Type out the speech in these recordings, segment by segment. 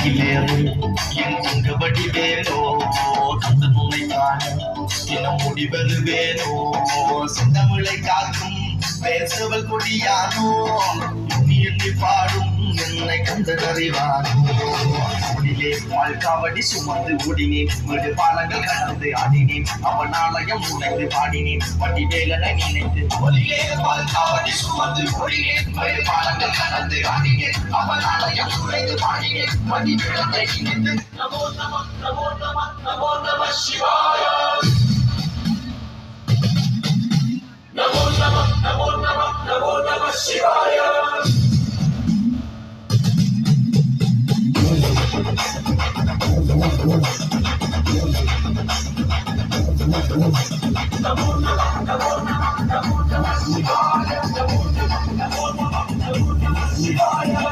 மயிலேறும் என் தங்கபடி வேலோ தந்த நுழைத்தான் என முடிவருவேனோ செந்தமிழை காக்கும் பேசவல் கொடியானோ எண்ணி எண்ணி பாடும் என்னை கண்டறிவானோ ஊரிலே வாழ்காவடி சுமந்து ஓடினேன் வீடு பாலங்கள் கடந்து ஆடினேன் அவன் ஆலயம் உழைத்து பாடினேன் வட்டி வேலனை நினைத்து ஒலிலே வாழ்காவடி சுமந்து ஓடினேன் வீடு பாலங்கள் கடந்து ஆடினேன் அவன் ஆலயம் உழைத்து பாடினேன் வட்டி வேலனை நினைத்து நமோ நம நமோ நம நமோ நம சிவாய நமோ நம நமோ நம நமோ நம சிவாய Namo Namah Namo Namah Namo Namah Shivaya Namo Namah Namo Namah Namo Namah Shivaya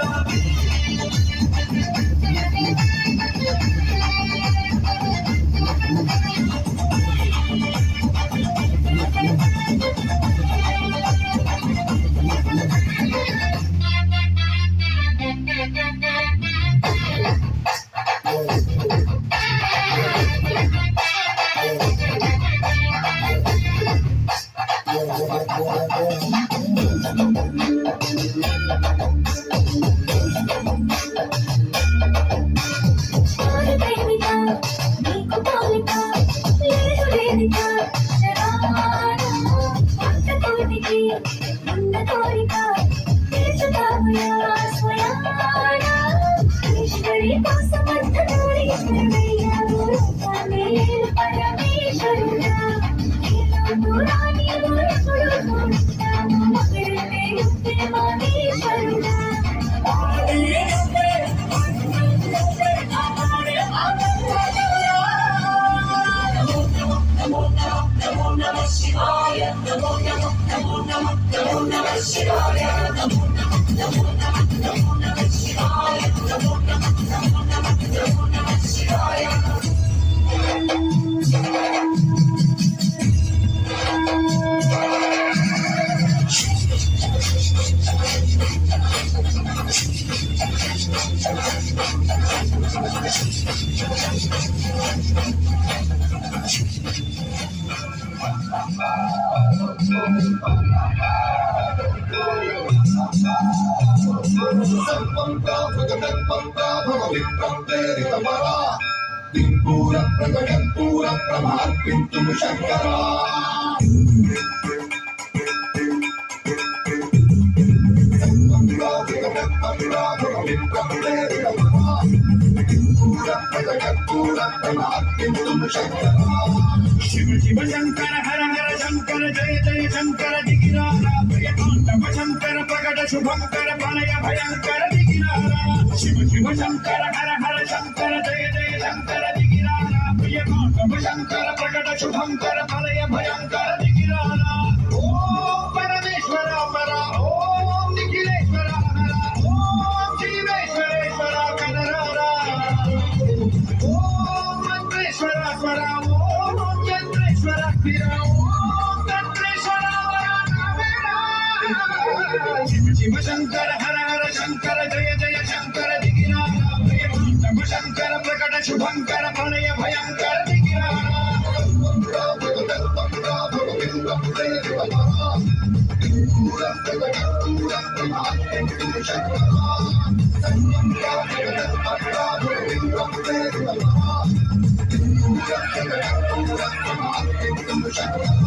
Pura Pragayan Pura Pramar Pintu Shankara Shiva Shiva Shankara Hara Hara Shankara Jaya Jaya Shankara Digirara Priyatandava Shankara Pragata Shubhankara Pranaya Bhayankara Digirara Shiva Shiva Shankara Hara Hara Shankara Jaya Jaya Shankara Digirara Priyatandava Shankara Pragata Shubhankara Pranaya Bhayankara Digirara Om Parameshwara Para Om Nikhileshwara Hara Om Shiveshwareshwara Kanarara Om Mantreshwara Swara Shiva Shankara Hara Hara Shankara Jaya Jaya Shankara Digirara Priyatandava Shankara Pragata Shubhankara Pranaya Bhayankara Digirara Shankara